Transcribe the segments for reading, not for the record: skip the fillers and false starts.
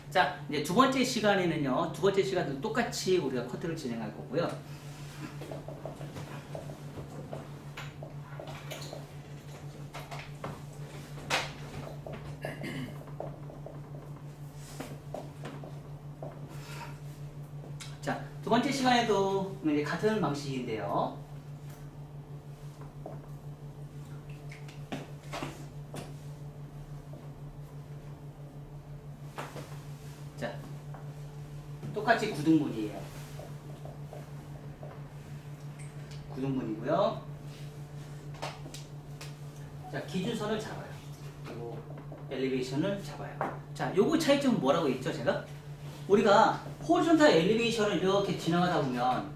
자, 이제 두 번째 시간에는요, 두 번째 시간도 똑같이 우리가 커트를 진행할 거고요. 자, 두 번째 시간에도 이제 같은 방식인데요. 자, 똑같이 구등분이에요. 구등분이고요. 자, 기준선을 잡아요. 그리고 엘리베이션을 잡아요. 자, 요거 차이점은 뭐라고 했죠, 제가? 우리가 호리존탈 엘리베이션을 이렇게 지나가다 보면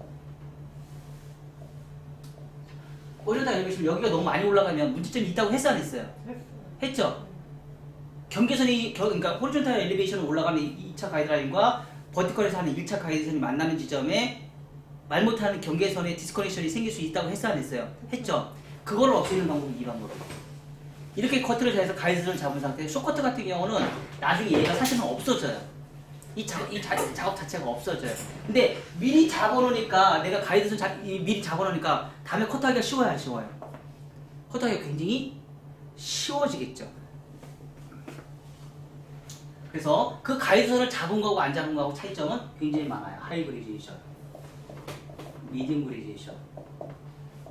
호리존탈 엘리베이션 여기가 너무 많이 올라가면 문제점이 있다고 했어 안 했어요? 했죠? 경계선이 그러니까 호리존탈 엘리베이션을 올라가는 2차 가이드라인과 버티컬에서 하는 1차 가이드선이 만나는 지점에 말 못하는 경계선에 디스커넥션이 생길 수 있다고 했어 안 했어요? 했죠? 그거를 없애는 방법이 이 방법으로. 이렇게 커트를 해서 가이드선을 잡은 상태에 쇼커트 같은 경우는 나중에 얘가 사실은 없어져요. 이 작업 자체가 없어져요. 근데 미리 잡아놓으니까 내가 가이드선 미리 잡아놓으니까 다음에 커트하기가 쉬워요, 안 쉬워요? 커트하기가 굉장히 쉬워지겠죠. 그래서 그 가이드선을 잡은 거하고 안 잡은 거하고 차이점은 굉장히 많아요. 하이 그레디에이션, 미디움 그레디에이션,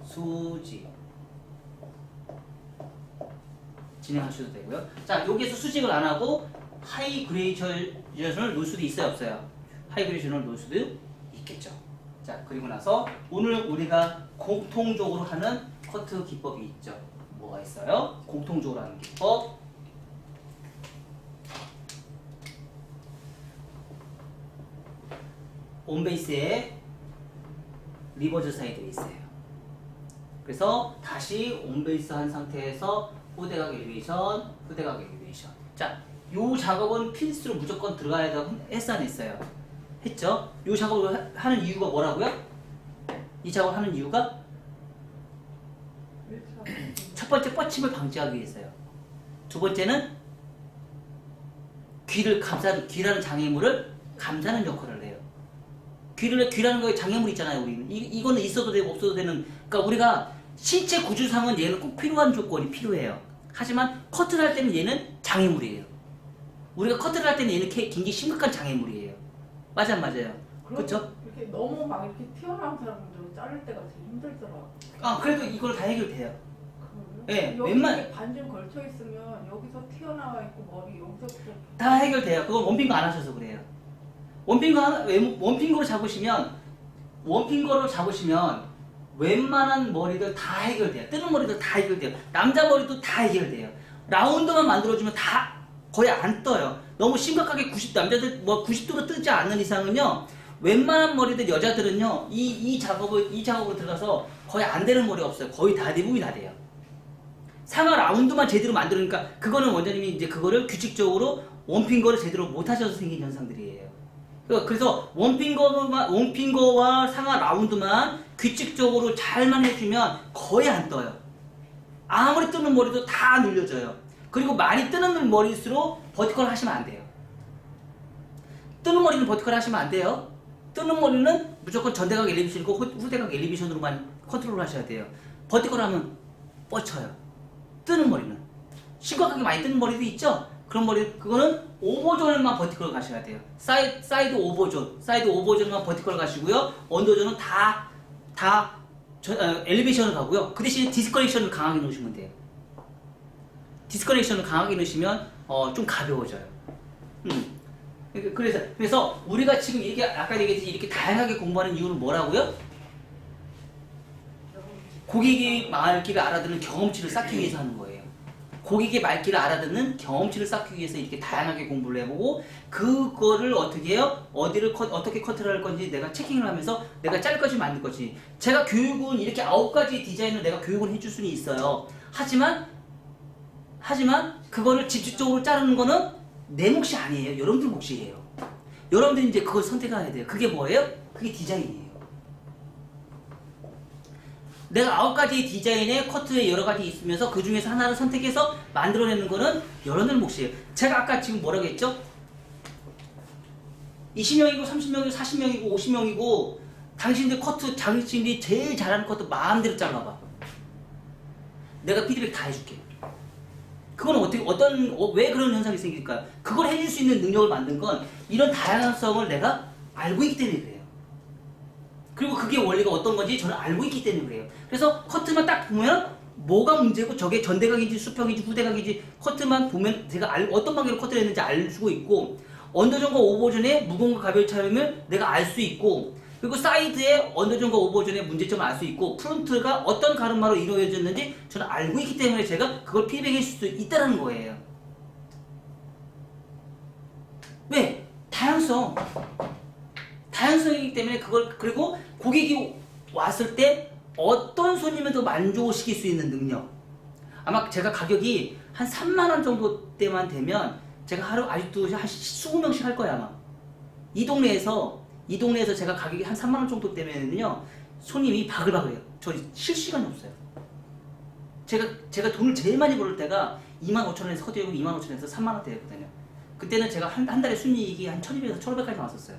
수직 진행하셔도 되고요. 자, 여기에서 수직을 안 하고 하이 그레디에이션을 놓을 수도 있어요, 없어요? 하이 그레디에이션을 놓을 수도 있겠죠. 자, 그리고 나서 오늘 우리가 공통적으로 하는 커트 기법이 있죠. 뭐가 있어요? 공통적으로 하는 기법. 온베이스에 리버즈 사이드에 있어요. 그래서 다시 온베이스 한 상태에서 후대각 엘리베이션, 후대각 엘리베이션. 자, 요 작업은 필수로 무조건 들어가야 되고 했어 안 했어요? 했죠? 요 작업을 하는 이유가 뭐라고요? 이 작업을 하는 이유가 첫 번째 뻗침을 방지하기 위해서요. 두 번째는 귀라는 장애물을 감싸는 역할을 해요. 귀라는 거에 장애물 있잖아요, 우리는. 이거는 있어도 되고 없어도 되는, 그러니까 우리가 신체 구조상은 얘는 꼭 필요한 조건이 필요해요. 하지만 커트를 할 때는 얘는 장애물이에요. 우리가 커트를 할 때는 얘는 굉장히 심각한 장애물이에요. 맞아, 맞아요. 그렇죠? 이렇게 너무 막 이렇게 튀어나온 사람들 자를 때가 제일 힘들더라. 아, 그래도 이걸 다 해결돼요. 네, 여기 웬만 반쯤 걸쳐 있으면 여기서 튀어나와 있고 머리 여기서부터 다 해결돼요. 그건 원핑거 안 하셔서 그래요. 원핑거로 잡으시면 웬만한 머리들 다 해결돼요. 뜨는 머리들 다 해결돼요. 남자 머리도 다 해결돼요. 라운드만 만들어주면 다 거의 안 떠요. 너무 심각하게 남자들 뭐 90도로 뜨지 않는 이상은요, 웬만한 머리들 여자들은요, 이 작업으로 들어가서 거의 안 되는 머리가 없어요. 거의 다 대부분이 다 돼요. 상하 라운드만 제대로 만들으니까 그거는 원장님이 이제 그거를 규칙적으로 원핑거를 제대로 못 하셔서 생긴 현상들이에요. 그래서 원핑거와 상하 라운드만 규칙적으로 잘만 해주면 거의 안 떠요. 아무리 뜨는 머리도 다 늘려져요. 그리고 많이 뜨는 머리일수록 버티컬 하시면 안 돼요. 뜨는 머리는 버티컬 하시면 안 돼요. 뜨는 머리는 무조건 전대각 엘리베이션이고 후대각 엘리베이션으로만 컨트롤 하셔야 돼요. 버티컬 하면 뻗쳐요. 뜨는 머리는. 심각하게 많이 뜨는 머리도 있죠? 그런 머리, 그거는 오버존만 버티컬 가셔야 돼요. 사이드 오버존만 버티컬 가시고요. 언더존은 엘리베이션을 가고요. 그 대신에 디스커넥션을 강하게 넣으시면 돼요. 디스커넥션을 강하게 넣으시면 좀 가벼워져요. 그래서 우리가 지금 이렇게 아까 얘기했듯이 이렇게 다양하게 공부하는 이유는 뭐라고요? 고객의 말귀를 알아듣는 경험치를 쌓기 위해서 하는 거예요. 고객의 말귀를 알아듣는 경험치를 쌓기 위해서 이렇게 다양하게 공부를 해보고, 그거를 어떻게 해요? 어떻게 커트를 할 건지 내가 체킹을 하면서 내가 짤 것이 만들 것이. 제가 교육은 이렇게 9가지 디자인을 내가 교육을 해줄 수는 있어요. 하지만 그거를 집중적으로 자르는 거는 내 몫이 아니에요. 여러분들 몫이에요. 여러분들이 이제 그걸 선택해야 돼요. 그게 뭐예요? 그게 디자인이에요. 내가 9가지 디자인의 커트에 여러 가지 있으면서 그 중에서 하나를 선택해서 만들어내는 거는 여러분들 몫이에요. 제가 아까 지금 뭐라고 했죠? 20명이고 30명이고 40명이고 50명이고 당신들 커트 당신들이 제일 잘하는 커트 마음대로 잘라봐. 내가 피드백 다 해줄게. 그건 왜 그런 현상이 생길까요? 그걸 해줄 수 있는 능력을 만든 건 이런 다양성을 내가 알고 있기 때문에 그래요. 그리고 그게 원리가 어떤 건지 저는 알고 있기 때문에 그래요. 그래서 커트만 딱 보면 뭐가 문제고 저게 전대각인지 수평인지 후대각인지 커트만 보면 제가 어떤 관계로 커트를 했는지 알 수가 있고 언더존과 오버존의 무거움과 가벼운 차이를 내가 알 수 있고 그리고 사이드에 언더존과 오버존의 문제점을 알 수 있고 프론트가 어떤 가르마로 이루어졌는지 저는 알고 있기 때문에 제가 그걸 피드백해 줄 수 있다는 거예요. 왜? 다양성이기 때문에 그걸 그리고 고객이 왔을 때 어떤 손님을 더 만족시킬 수 있는 능력. 아마 제가 가격이 한 3만 원 정도 때만 되면 제가 하루 아직도 한 20명씩 할 거야 아마. 이 동네에서 제가 가격이 한 3만 원 정도 되면은요 손님이 바글바글해요. 저 쉴 시간이 없어요. 제가 돈을 제일 많이 벌을 때가 25,000원에서 커트하고 25,000원에서 3만 원대였거든요. 그때는 제가 한 달에 순이익이 한 1,200에서 1,500까지 나왔었어요.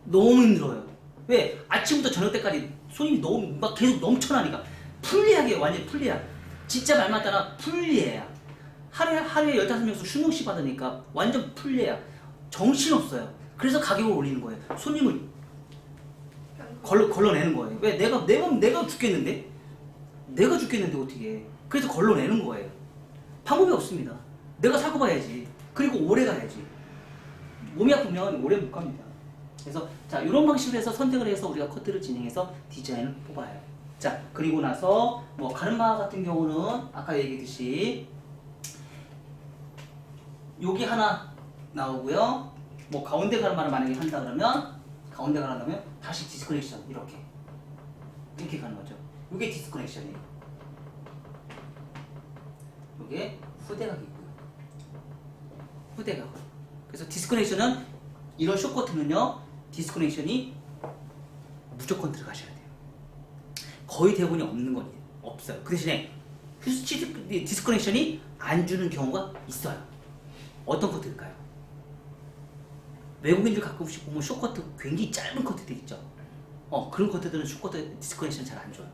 너무 힘들어요. 왜? 아침부터 저녁 때까지 손님이 너무 막 계속 넘쳐나니까 풀리하게 완전 풀리야. 진짜 말 맞다나 풀리해야. 하루에 15명씩 수명씩 받으니까 완전 풀리해야. 정신없어요. 그래서 가격을 올리는 거예요. 손님을 걸러내는 거예요. 왜? 내가 죽겠는데? 내가 죽겠는데 어떻게 해. 그래서 걸러내는 거예요. 방법이 없습니다. 내가 사고 봐야지. 그리고 오래 가야지. 몸이 아프면 오래 못 갑니다. 그래서 자 이런 방식으로 해서 선택을 해서 우리가 커트를 진행해서 디자인을 뽑아요. 자 그리고 나서 뭐 가르마 같은 경우는 아까 얘기했듯이 여기 하나 나오고요. 뭐 가운데 가르마를 만약에 한다 그러면 가운데 가르마 나면 다시 디스커넥션 이렇게 가는 거죠. 이게 디스커넥션이에요. 이게 후대각이고요. 후대각. 그래서 디스커넥션은 이런 숏커트는요. 디스커넥션이 무조건 들어가셔야 돼요. 거의 대부분이 없는 건 없어요. 그 대신에 디스커넥션이 안 주는 경우가 있어요. 어떤 커트일까요? 외국인들 가끔씩 보면 숏커트 굉장히 짧은 커트들 있죠. 그런 커트들은 숏커트 디스커넥션 잘 안 줘요.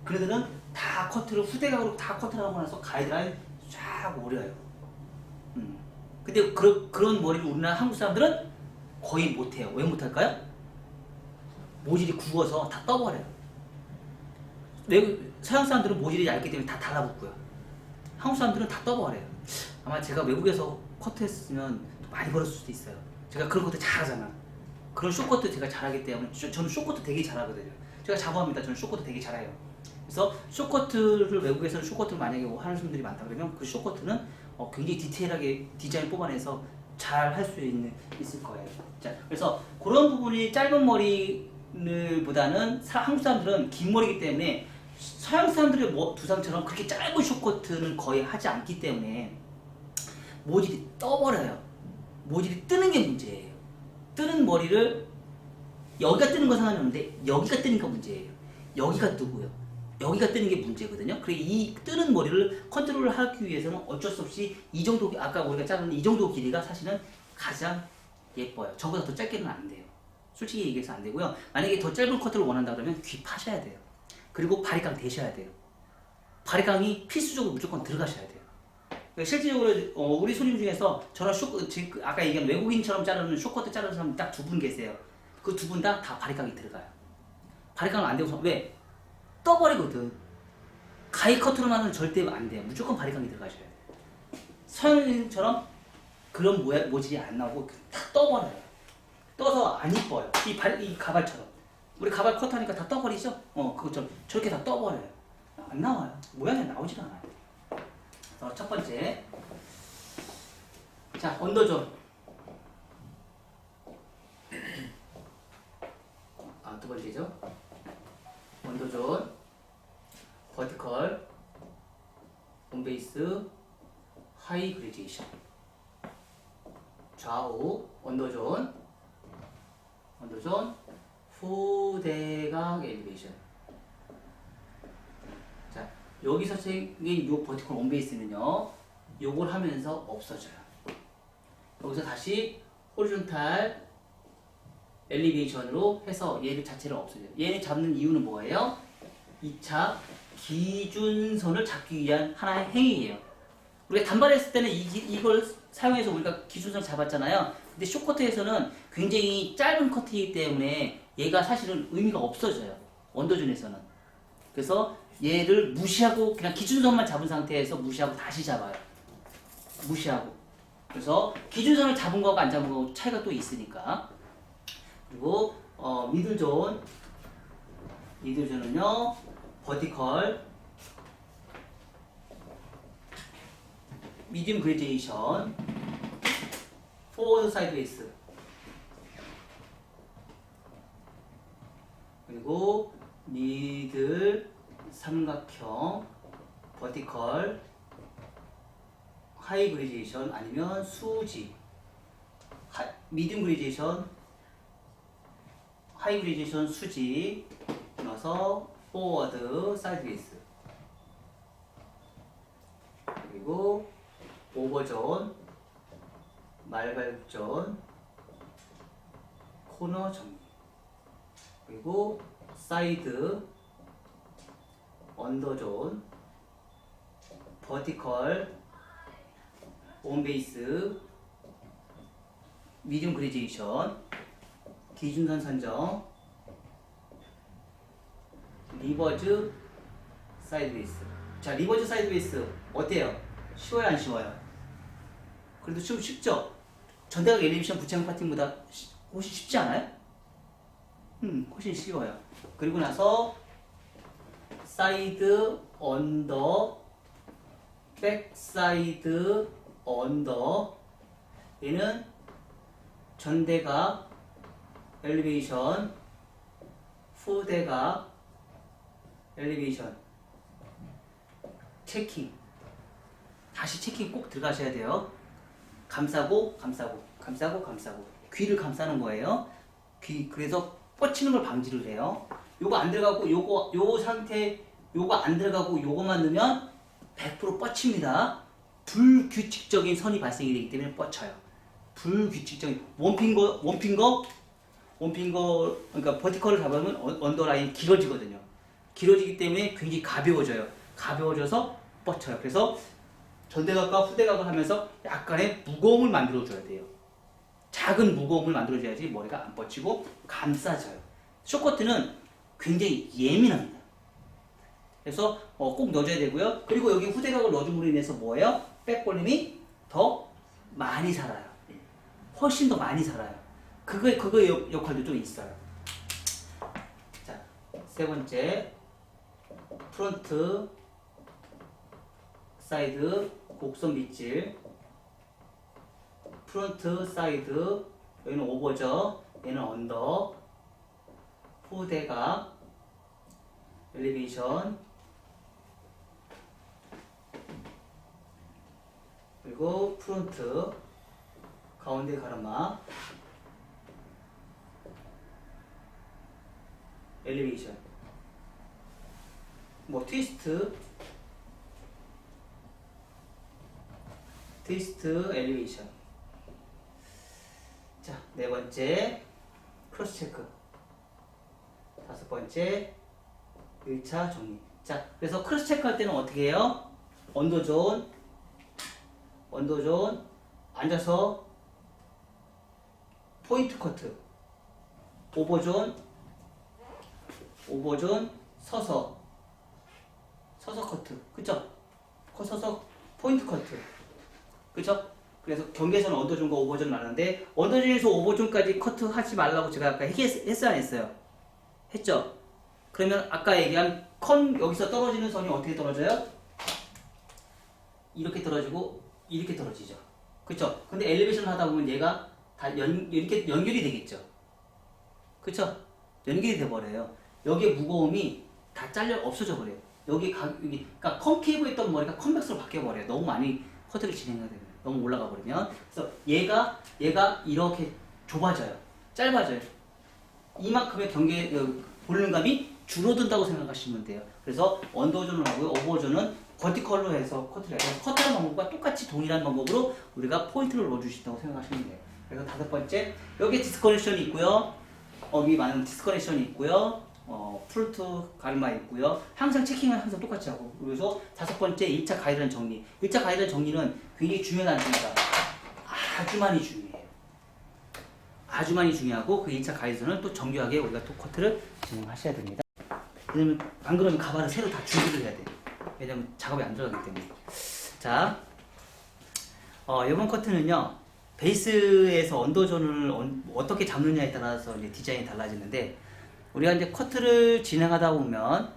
그네들은 다 커트를 후대각으로 다 커트를 하고 나서 가이드라인 쫙 오려요. 근데 그런 머리를 우리나라 한국 사람들은 거의 못해요. 왜 못할까요? 모질이 굵어서 다 떠버려요. 서양 사람들은 모질이 얇기 때문에 다 달라붙고요. 한국 사람들은 다 떠버려요. 아마 제가 외국에서 커트했으면 많이 벌었을 수도 있어요. 제가 그런 것도 잘하잖아. 그런 숏커트 제가 잘하기 때문에 저는 숏커트 되게 잘하거든요. 제가 자부합니다. 저는 숏커트 되게 잘해요. 그래서 숏커트를 외국에서는 숏커트를 만약에 하는 분들이 많다 그러면 그 숏커트는 굉장히 디테일하게 디자인 뽑아내서 잘 할 수 있을 거예요. 자, 그래서 그런 부분이 짧은 머리보다는 한국 사람들은 긴 머리이기 때문에 서양 사람들의 두상처럼 그렇게 짧은 숏커트는 거의 하지 않기 때문에 모질이 떠버려요. 모질이 뜨는 게 문제예요. 뜨는 머리를 여기가 뜨는 건 상관이 없는데 여기가 뜨는 건 문제예요. 여기가 뜨고요. 여기가 뜨는 게 문제거든요. 그래서 이 뜨는 머리를 컨트롤을 하기 위해서는 어쩔 수 없이 이 정도 아까 우리가 자른 이 정도 길이가 사실은 가장 예뻐요. 저보다 더 짧게는 안 돼요. 솔직히 얘기해서 안 되고요. 만약에 더 짧은 커트를 원한다 그러면 귀 파셔야 돼요. 그리고 바리깡 대셔야 돼요. 바리깡이 필수적으로 무조건 들어가셔야 돼요. 실질적으로 우리 손님 중에서 저런 지금 아까 얘기한 외국인처럼 자르는 숏커트 자르는 사람 딱 2분 계세요. 그 2분 다 바리깡이 들어가요. 바리깡은 안 되고 왜? 떠버리거든. 가위 커트로만은 절대 안 돼요. 무조건 바리깡이 들어가셔야 돼요. 서양인처럼 그런 모질이 안 나오고 다 떠버려요. 떠서 안 이뻐요. 이 가발처럼. 우리 가발 커트하니까 다 떠버리죠? 그것처럼 저렇게 다 떠버려요. 안 나와요. 모양이 나오질 않아요. 첫 번째. 자, 언더존. 두 번째죠. 언더존, 버티컬, 온베이스, 하이 그레디에이션. 좌우 언더존, 후대각 엘리베이션. 자, 여기서 생긴 요 버티컬 온베이스는요, 요걸 하면서 없어져요. 여기서 다시 호리존탈 엘리베이션으로 해서 얘를 자체를 없애줘요. 얘를 잡는 이유는 뭐예요? 2차 기준선을 잡기 위한 하나의 행위예요. 우리가 단발했을 때는 이걸 사용해서 우리가 기준선을 잡았잖아요. 근데 숏커트에서는 굉장히 짧은 커트이기 때문에 얘가 사실은 의미가 없어져요. 언더존에서는. 그래서 얘를 무시하고 그냥 기준선만 잡은 상태에서 무시하고 다시 잡아요. 무시하고. 그래서 기준선을 잡은 거하고 안 잡은 거하고 차이가 또 있으니까. 그리고 미들존은요 버티컬 미디움 그레데이션 포워드 사이드웨이스 그리고 미들 삼각형 버티컬 하이 그레데이션 아니면 수지 미디움 그레데이션 하이 그레데이션 수지 넣어서 포워드 사이드웨이스 그리고 오버존 말발존 코너 정리 그리고 사이드 언더존 버티컬 온베이스 미디움 그레데이션 기준선 선정 리버즈 사이드웨이스. 자, 리버즈 사이드웨이스 어때요? 쉬워요, 안 쉬워요? 그래도 좀 쉽죠? 전대각 엘리베이션 부착 파팅보다 훨씬 쉽지 않아요? 훨씬 쉬워요. 그리고 나서 사이드 언더, 백 사이드 언더. 얘는 전대각 엘리베이션, 후대각 엘리베이션 체킹 다시 체킹 꼭 들어가셔야 돼요. 감싸고 감싸고 감싸고 감싸고 귀를 감싸는 거예요. 귀 그래서 뻗치는 걸 방지를 해요. 요거 안 들어가고 요 상태 요거 안 들어가고 요거만 넣으면 100% 뻗칩니다. 불규칙적인 선이 발생이 되기 때문에 뻗쳐요. 불규칙적인 원핑거 그러니까 버티컬을 잡으면 언더라인이 길어지거든요. 길어지기 때문에 굉장히 가벼워져요. 가벼워져서 뻗쳐요. 그래서 전대각과 후대각을 하면서 약간의 무거움을 만들어줘야 돼요. 작은 무거움을 만들어줘야지 머리가 안 뻗치고 감싸져요. 숏커트는 굉장히 예민합니다. 그래서 꼭 넣어줘야 되고요. 그리고 여기 후대각을 넣어줌으로 인해서 뭐예요? 백볼륨이 더 많이 살아요. 훨씬 더 많이 살아요. 그거 역할도 좀 있어요. 자, 세 번째. 프론트 사이드 곡선 밑질 프론트 사이드 여기는 오버죠. 얘는 언더 후대각 엘리베이션 그리고 프론트 가운데 가르마 엘리베이션 뭐 트위스트 엘리베이션. 자, 네 번째 크로스 체크. 다섯 번째 1차 정리. 자, 그래서 크로스 체크 할 때는 어떻게 해요? 언더존 앉아서 포인트 커트. 오버존 서서 커트. 그쵸? 서서 포인트 커트. 그쵸? 그래서 경계에서는 언더존과 오버존 나는데 언더존에서 오버존까지 커트 하지 말라고 제가 아까 했어요 안 했어요? 했죠? 그러면 아까 얘기한 여기서 떨어지는 선이 어떻게 떨어져요? 이렇게 떨어지고 이렇게 떨어지죠. 그쵸? 근데 엘리베이션 하다 보면 얘가 다 이렇게 연결이 되겠죠. 그쵸? 연결이 돼버려요. 여기에 무거움이 다 없어져 버려요. 여기 그러니까 컨케이브 했던 머리가 컨벡스로 바뀌어버려요. 너무 많이 커트를 진행하게 되면. 너무 올라가 버리면. 그래서 얘가 이렇게 좁아져요. 짧아져요. 이만큼의 볼륨감이 줄어든다고 생각하시면 돼요. 그래서 언더존을 하고요. 오버존은 버티컬로 해서 커트를 해서 커트하는 방법과 똑같이 동일한 방법으로 우리가 포인트를 넣어줄 수 있다고 생각하시면 돼요. 그래서 다섯 번째, 여기 디스커넥션이 있고요. 위에 많은 디스커넥션이 있고요. 프루트 가르마 있고요. 항상 체킹은 항상 똑같이 하고. 그래서 다섯 번째 1차 가이드라인 정리. 1차 가이드라인 정리는 굉장히 중요한 안입니다. 아주 많이 중요해요. 아주 많이 중요하고 그 1차 가이드선을 또 정교하게 우리가 또 커트를 진행하셔야 됩니다. 왜냐면 안 그러면 가발을 새로 다 준비를 해야 돼요. 왜냐면 작업이 안 들어가기 때문에. 자, 이번 커트는요. 베이스에서 언더존을 어떻게 잡느냐에 따라서 이제 디자인이 달라지는데 우리가 이제 커트를 진행하다 보면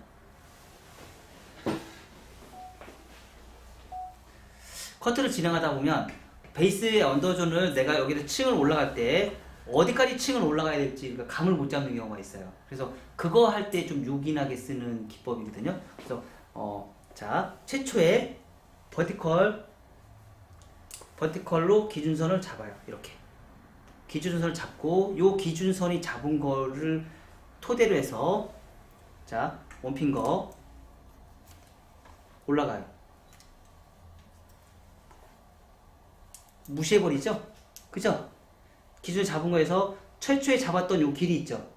베이스의 언더존을 내가 여기서 층을 올라갈 때 어디까지 층을 올라가야 될지 그러니까 감을 못 잡는 경우가 있어요. 그래서 그거 할 때 좀 요긴하게 쓰는 기법이거든요. 그래서 자, 최초에 버티컬로 기준선을 잡아요. 이렇게 기준선을 잡고 요 기준선이 잡은 거를 토대로 해서 자, 원핑거 올라가요. 무시해버리죠? 그죠? 기준 잡은 거에서 최초에 잡았던 요 길이 있죠?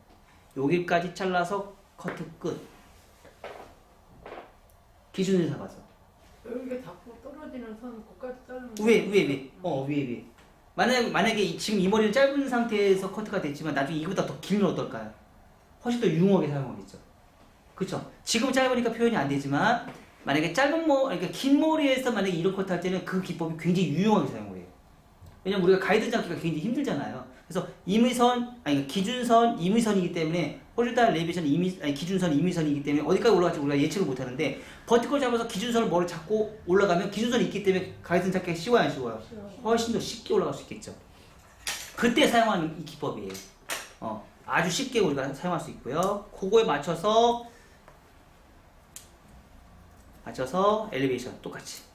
요 길까지 잘라서 커트 끝. 기준을 잡아서. 여기가 자꾸 떨어지는 선 끝까지 자르면 위에. 만약에 지금 이 머리는 짧은 상태에서 커트가 됐지만 나중에 이거보다 더 길면 어떨까요? 훨씬 더 유용하게 사용하겠죠. 그쵸? 지금은 짧으니까 표현이 안 되지만 만약에 그러니까 긴 머리에서 만약에 이런 커트 할 때는 그 기법이 굉장히 유용하게 사용을 해요. 왜냐면 우리가 가이드 잡기가 굉장히 힘들잖아요. 그래서 기준선, 임의선이기 때문에 호리zontal 레비에이션 기준선, 임의선이기 때문에 어디까지 올라갈지 우리가 예측을 못 하는데 버티컬 잡아서 기준선을 머리 잡고 올라가면 기준선이 있기 때문에 가이드선 잡기가 쉬워요, 안 쉬워요? 훨씬 더 쉽게 올라갈 수 있겠죠. 그때 사용하는 이 기법이에요. 아주 쉽게 우리가 사용할 수 있고요. 그거에 맞춰서 엘리베이션 똑같이.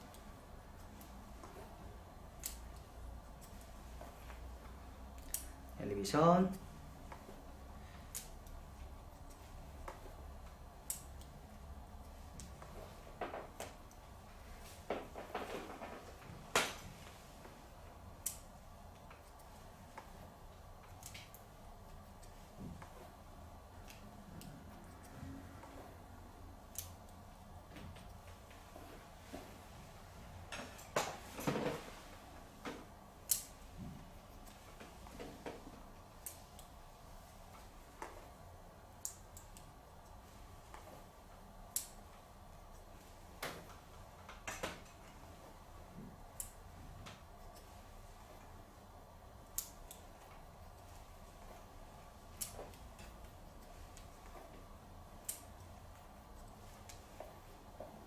엘리베이션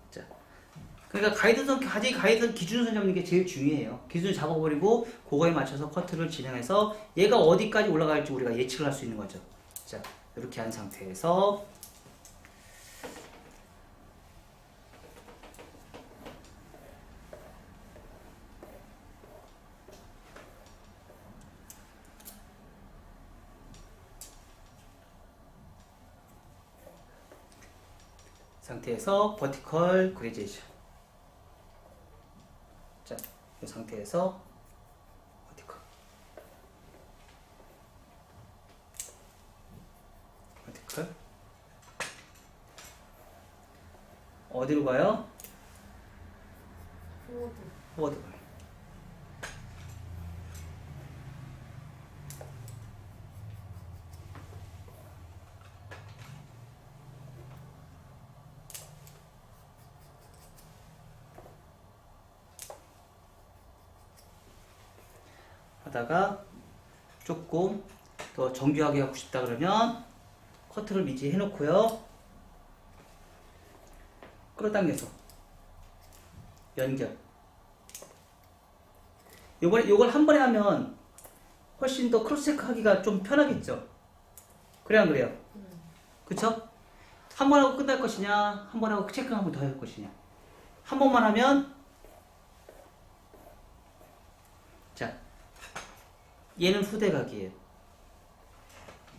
자, 그러니까 가이드선 기준선 잡는 게 제일 중요해요. 기준을 잡아버리고 그거에 맞춰서 커트를 진행해서 얘가 어디까지 올라갈지 우리가 예측을 할 수 있는 거죠. 자, 이렇게 한 상태에서 버티컬 그레이제이션. 자, 이 상태에서 버티컬 어디로 가요? 포워드. 하다가 조금 더 정교하게 하고 싶다 그러면 커트를 미리 해놓고요. 끌어당겨서 연결. 요걸 한 번에 하면 훨씬 더 크로스체크 하기가 좀 편하겠죠. 그래 안 그래요? 그쵸? 한 번 하고 끝날 것이냐, 한 번 하고 체크 한 번 더 할 것이냐. 한 번만 하면 자, 얘는 후대각이에요.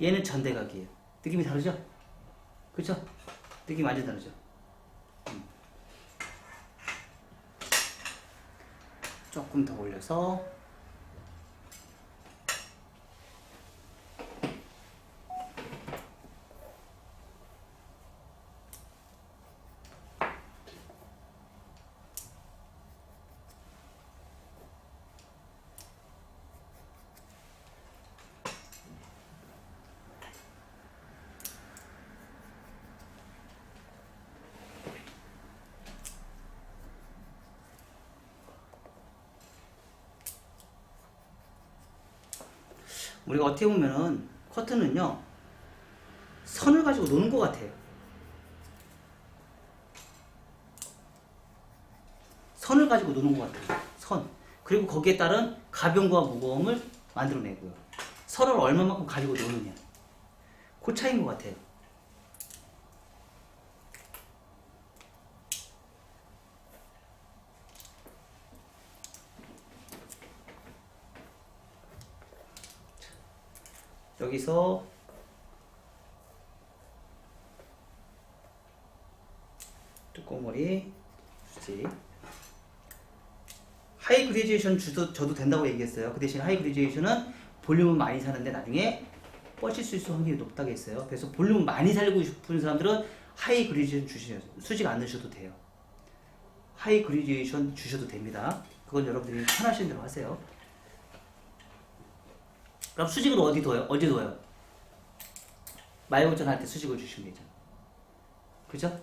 얘는 전대각이에요. 느낌이 다르죠? 그쵸? 느낌이 완전 다르죠? 조금 더 올려서 우리가 어떻게 보면은 커트는요 선을 가지고 노는 것 같아요. 선을 가지고 노는 것 같아요. 선. 그리고 거기에 따른 가벼움과 무거움을 만들어내고요. 선을 얼마만큼 가지고 노느냐. 그 차이인 것 같아요. 여기서 뚜껑머리 수직 하이 그레듀에이션 줘도 된다고 얘기했어요. 그 대신 하이 그레듀에이션은 볼륨을 많이 사는데 나중에 뻗칠 수 있을 확률이 높다고 했어요. 그래서 볼륨을 많이 살리고 싶은 사람들은 하이 그레듀에이션 주셔요. 수직 안 넣으셔도 돼요. 하이 그레듀에이션 주셔도 됩니다. 그건 여러분들이 편하신 대로 하세요. 그럼 수직을 어디 둬요? 어디 둬요? 마이오전 할 때 수직을 주시면 되죠. 그죠?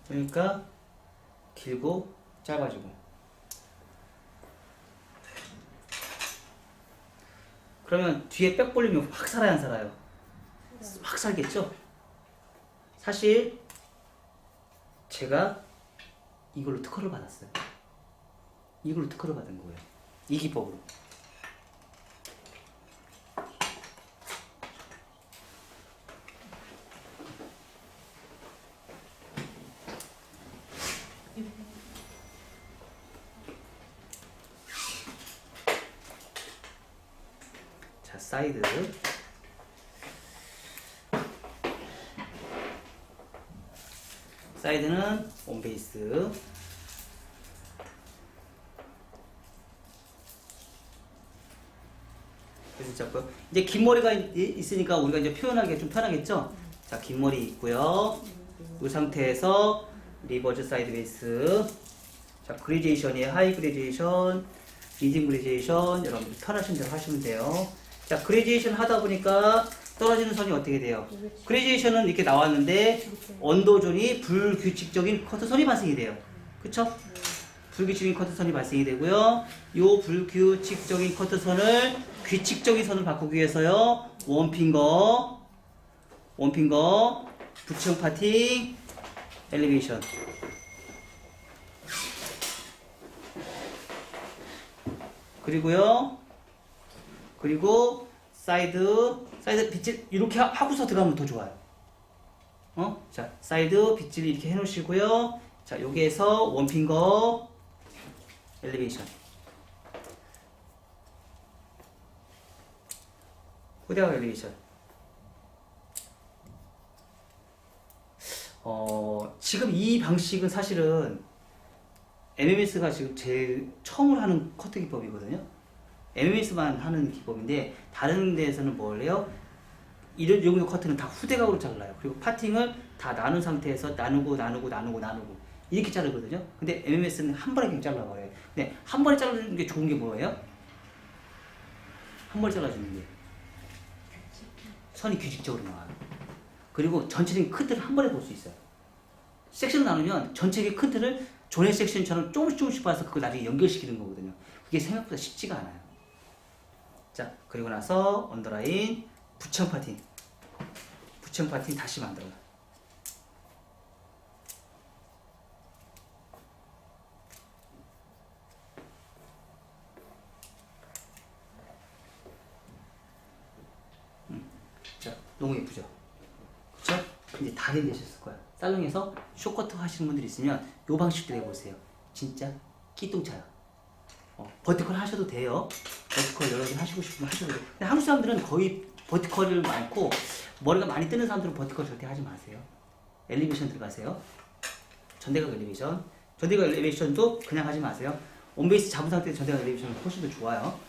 그러니까 길고 짧아지고. 그러면 뒤에 백 볼륨이 확 살아야 안 살아요? 확 살겠죠? 사실 제가 이걸로 특허를 받았어요. 이걸로 특허를 받은 거예요. 이 기법으로. 자, 사이드. 사이드는 온베이스. 그래서 잡고 이제 긴 머리가 있으니까 우리가 이제 표현하기가 좀 편하겠죠? 자, 긴 머리 있고요. 이 상태에서 리버즈 사이드 베이스. 자, 그레디에이션이에요. 하이 그레디에이션, 리딩 그레디에이션. 여러분들 편하신 대로 하시면 돼요. 자, 그레디에이션 하다 보니까 떨어지는 선이 어떻게 돼요? 그레디에이션은 이렇게 나왔는데 언더존이 불규칙적인 커트선이 발생이 돼요. 그쵸? 불규칙적인 커트선이 발생이 되고요. 요 불규칙적인 커트선을 규칙적인 선을 바꾸기 위해서요. 원핑거, 부츠형 파팅, 엘리베이션. 그리고요. 그리고 사이드 빗질 이렇게 하고서 들어가면 더 좋아요. 자, 사이드 빗질 이렇게 해놓으시고요. 자, 여기에서 원핑거 엘리베이션. 후대각 엘리베이션. 지금 이 방식은 사실은 MMS가 지금 제일 처음으로 하는 커트 기법이거든요. MMS만 하는 기법인데 다른 데에서는 뭘 해요? 이런 종류 커트는 다 후대각으로 잘라요. 그리고 파팅을 다 나눈 상태에서 나누고 이렇게 자르거든요. 근데 MMS는 한 번에 그냥 잘라버려요. 근데 한 번에 자르는 게 좋은 게 뭐예요? 한 번에 잘라주는 게 선이 규칙적으로 나와요. 그리고 전체적인 큰 틀을 한 번에 볼 수 있어요. 섹션을 나누면 전체적인 큰 틀을 존의 섹션처럼 조금씩 봐서 그걸 나중에 연결시키는 거거든요. 그게 생각보다 쉽지가 않아요. 자, 그리고 나서 언더라인 부츠형 파팅 다시 만들어요. 자, 너무 예쁘죠? 그쵸? 이제 다 되셨을 거야. 살롱에서 쇼커트 하시는 분들 있으면 요 방식대로 해보세요. 진짜 기똥차요. 버티컬 하셔도 돼요. 버티컬 여러 개 하시고 싶으면 하셔도 돼요. 근데 한국 사람들은 거의 버티컬을 많고 머리가 많이 뜨는 사람들은 버티컬 절대 하지 마세요. 엘리베이션 들어가세요. 전대각 엘리베이션. 전대각 엘리베이션도 그냥 하지 마세요. 온베이스 잡은 상태에서 전대각 엘리베이션은 훨씬 더 좋아요.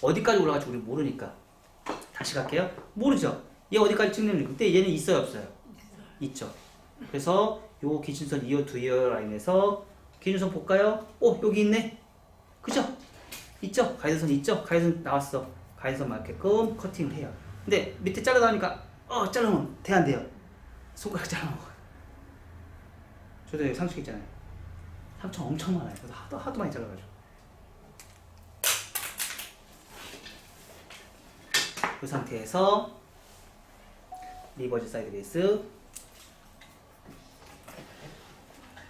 어디까지 올라갈지 우리 모르니까. 다시 갈게요. 모르죠? 얘 어디까지 찍는 그때 얘는 있어요 없어요? 있죠. 그래서 요 기준선 2열 2열 라인에서 기준선 볼까요? 여기 있네. 그죠? 있죠? 가이드선 있죠? 가이드선 나왔어. 가이드선 맞게끔 커팅을 해요. 근데 밑에 잘라 나오니까 자르면 돼 안 돼요? 손가락 잘라먹어. 저도 여기 상처 있잖아요. 상처 엄청 많아요. 그래서 하도 많이 잘라가지고. 그 상태에서 리버즈 사이드 베이스,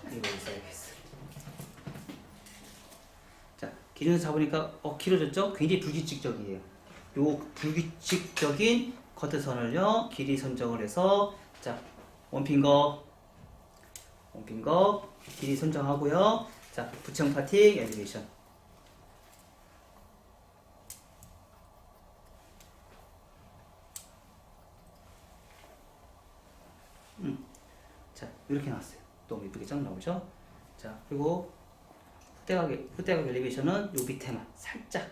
리버즈 사이드 베이스. 자, 기준에서 잡으니까 길어졌죠? 굉장히 불규칙적이에요. 요 불규칙적인 커트선을요 길이 선정을 해서 자 원핑거 길이 선정하고요. 자 부청 파팅 엘리베이션. 자 이렇게 나왔어요. 너무 이쁘게 쫙 나오죠? 자 그리고 후대각 엘리베이션은 요 밑에만 살짝.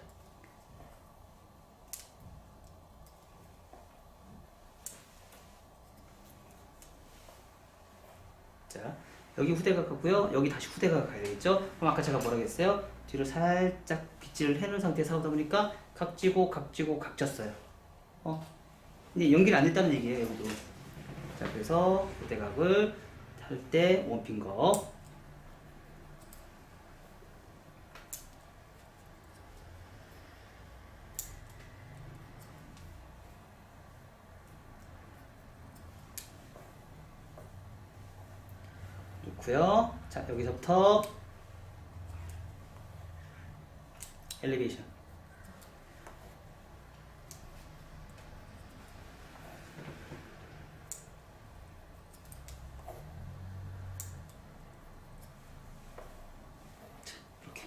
자 여기 후대각 같고요. 여기 다시 후대각 가야 되겠죠? 그럼 아까 제가 뭐라고 했어요? 뒤로 살짝 빗질을 해놓은 상태에서 하다 보니까 각지고 각졌어요. 근데 연결이 안 됐다는 얘기예요. 여기도. 자 그래서 후대각을 할 때 원핑거 놓고요. 자 여기서부터 엘리베이션. 자 이렇게.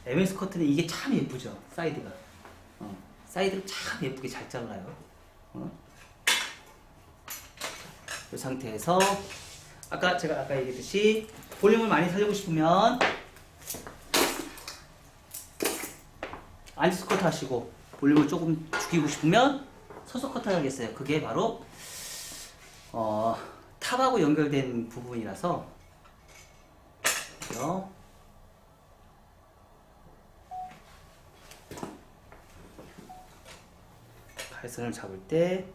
MS 커트는 이게 참 예쁘죠. 사이드가. 사이드를 참 예쁘게 잘 잘라요. 이 상태에서 제가 아까 얘기했듯이 볼륨을 많이 살리고 싶으면 앉아서 커트 하시고 볼륨을 조금 죽이고 싶으면 서서 커트 하겠어요. 그게 바로 탑하고 연결된 부분이라서 그래요. 갈선을 잡을 때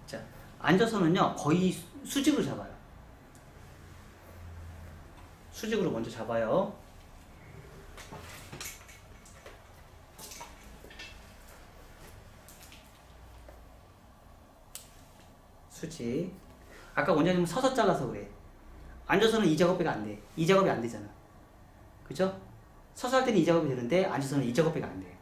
자, 앉아서는요 거의 수직으로 잡아요. 수직으로 먼저 잡아요. 수직. 아까 원장님은 서서 잘라서 그래. 앉아서는 이 작업비가 안 돼. 이 작업이 안 되잖아. 그죠? 서서 할 때는 이 작업이 되는데 앉아서는 이 작업비가 안 돼.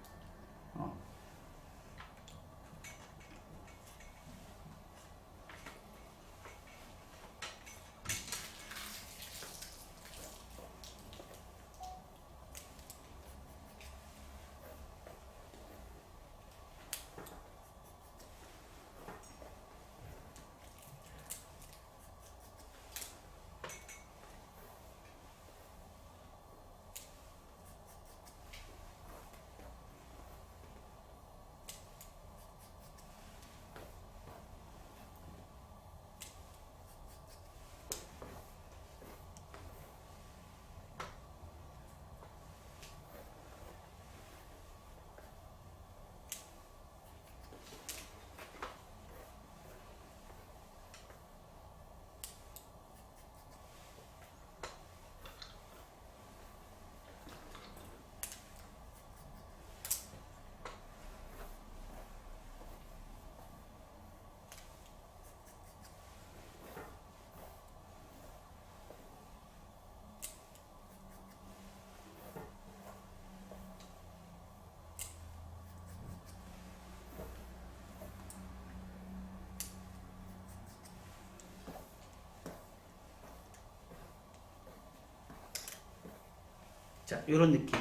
자, 요런 느낌.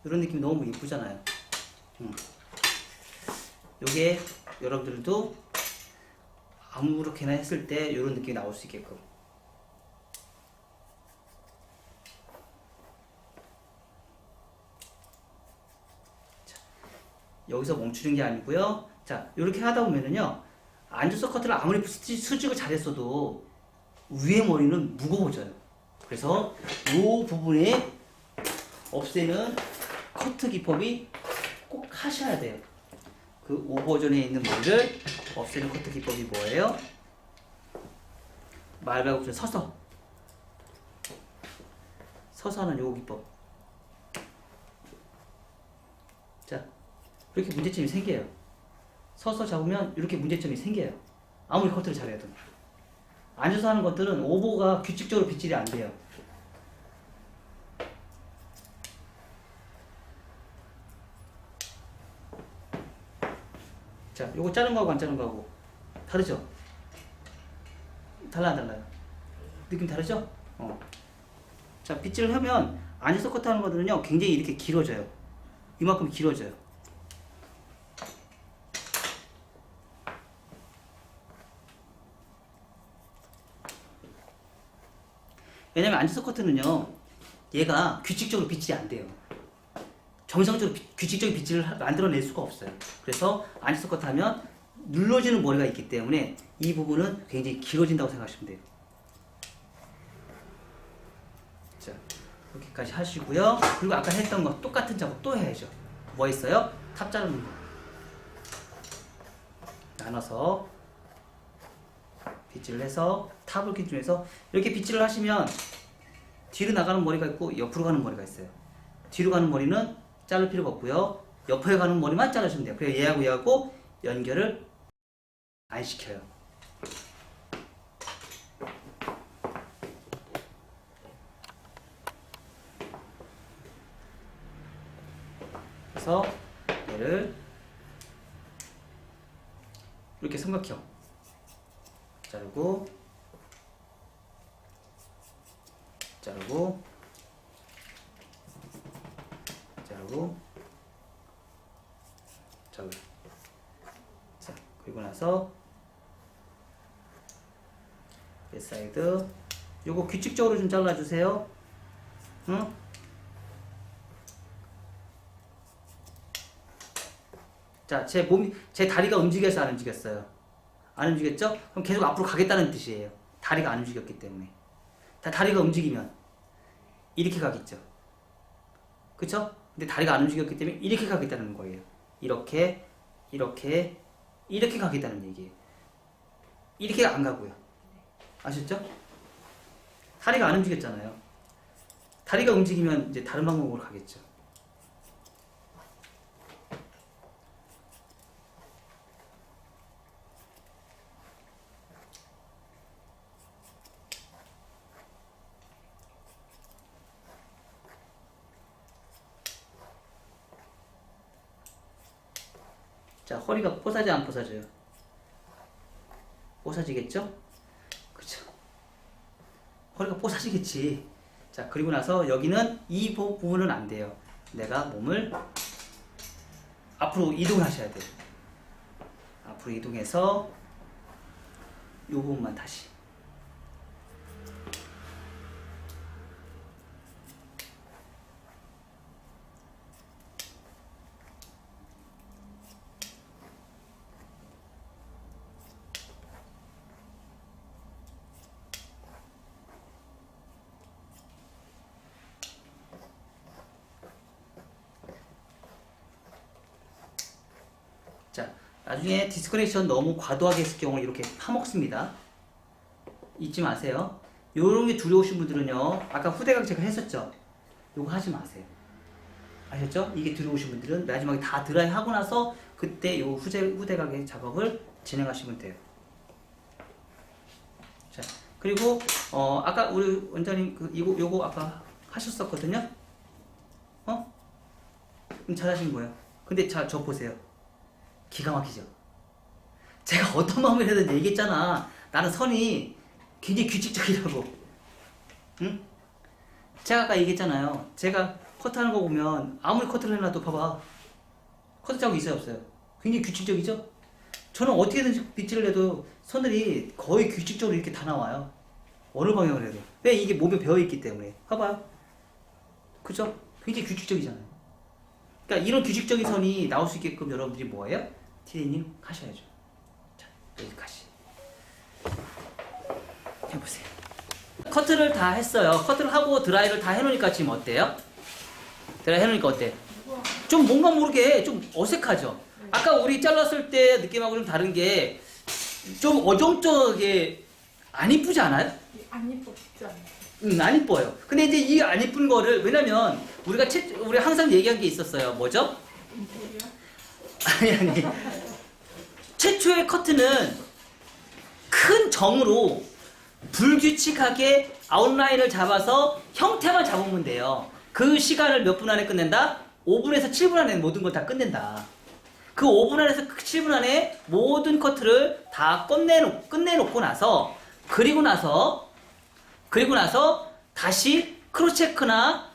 요런 느낌 너무 예쁘잖아요. 요게 여러분들도 아무렇게나 했을 때 요런 느낌이 나올 수 있게끔. 자, 여기서 멈추는 게 아니고요. 자, 요렇게 하다 보면은요, 안주석 커트를 아무리 수직을 잘했어도 위에 머리는 무거워져요. 그래서 요 부분에 없애는 커트 기법이 꼭 하셔야 돼요. 그 5버전에 있는 머리를 없애는 커트 기법이 뭐예요? 말발굽 서서 하는 요 기법. 자, 이렇게 문제점이 생겨요. 서서 잡으면 이렇게 문제점이 생겨요. 아무리 커트를 잘해도. 앉아서 하는 것들은 오버가 규칙적으로 빗질이 안 돼요. 자, 요거 자른 거하고 안 자른 거하고 다르죠? 달라 안 달라요? 느낌 다르죠? 자, 빗질을 하면 앉아서 커트하는 것들은요 굉장히 이렇게 길어져요. 이만큼 길어져요. 왜냐면 앉아서 커트는요 얘가 규칙적으로 빗질이 안 돼요. 정상적으로 규칙적인 빗질을 만들어낼 수가 없어요. 그래서 앉아서 커트하면 눌러지는 머리가 있기 때문에 이 부분은 굉장히 길어진다고 생각하시면 돼요. 자, 이렇게까지 하시고요. 그리고 아까 했던 거 똑같은 작업 또 해야죠. 뭐 있어요? 탑 자르는 거. 나눠서 빗질을 해서 탑을 기준해서 이렇게 빗질을 하시면 뒤로 나가는 머리가 있고 옆으로 가는 머리가 있어요. 뒤로 가는 머리는 자를 필요가 없고요. 옆에 가는 머리만 자르시면 돼요. 그래서 얘하고 얘하고 연결을 안 시켜요. 그래서 얘를 이렇게 삼각형 자르고 자르고 자르고 자르고. 자, 그리고 나서 이 사이드 요거 규칙적으로 좀 잘라주세요. 응? 자, 제 다리가 움직여서 안 움직였어요? 안 움직였죠? 그럼 계속 앞으로 가겠다는 뜻이에요. 다리가 안 움직였기 때문에. 다리가 움직이면 이렇게 가겠죠. 그쵸? 근데 다리가 안 움직였기 때문에 이렇게 가겠다는 거예요. 이렇게, 이렇게, 이렇게 가겠다는 얘기예요. 이렇게 안 가고요. 아셨죠? 다리가 안 움직였잖아요. 다리가 움직이면 이제 다른 방법으로 가겠죠. 자, 허리가 뽀사지 안 뽀사져요? 뽀사지겠죠? 그쵸? 허리가 뽀사지겠지. 자, 그리고 나서 여기는 이 부분은 안 돼요. 내가 몸을 앞으로 이동하셔야 돼요. 앞으로 이동해서 이 부분만 다시. 자, 나중에 디스커넥션 너무 과도하게 했을 경우 이렇게 파먹습니다. 잊지 마세요. 요런 게 두려우신 분들은요, 아까 후대각 제가 했었죠? 요거 하지 마세요. 아셨죠? 이게 두려우신 분들은 마지막에 다 드라이 하고 나서 그때 요 후대각의 작업을 진행하시면 돼요. 자, 그리고 아까 우리 원장님 요거 아까 하셨었거든요? 그럼 잘하신 거예요. 근데 자, 저 보세요. 기가 막히죠? 제가 어떤 마음이라도 얘기했잖아. 나는 선이 굉장히 규칙적이라고. 응? 제가 아까 얘기했잖아요. 제가 커트하는 거 보면 아무리 커트를 해놔도 봐봐. 커트 자국 있어요 없어요? 굉장히 규칙적이죠? 저는 어떻게든지 빗질을 해도 선들이 거의 규칙적으로 이렇게 다 나와요. 어느 방향을 해도. 왜? 이게 몸에 배어있기 때문에. 봐봐요. 그죠? 굉장히 규칙적이잖아요. 그러니까 이런 규칙적인 선이 나올 수 있게끔 여러분들이 뭐예요? 트레이닝 하셔야죠. 자, 여기까지. 해보세요. 커트를 다 했어요. 커트를 하고 드라이를 다 해놓으니까 지금 어때요? 드라이 해놓으니까 어때? 좀 뭔가 모르게 좀 어색하죠? 아까 우리 잘랐을 때 느낌하고 좀 다른 게 좀 어정쩡하게 안 이쁘지 않아요? 안 예뻐 진짜 안 안 이뻐요. 근데 이제 이 안 이쁜 거를 왜냐면 우리 항상 얘기한 게 있었어요. 뭐죠? 예뻐. 아니. 최초의 커트는 큰 정으로 불규칙하게 아웃라인을 잡아서 형태만 잡으면 돼요. 그 시간을 몇 분 안에 끝낸다? 5분에서 7분 안에 모든 걸 다 끝낸다. 그 5분 안에서 7분 안에 모든 커트를 다 끝내놓고 나서 그리고 나서 다시 크로스체크나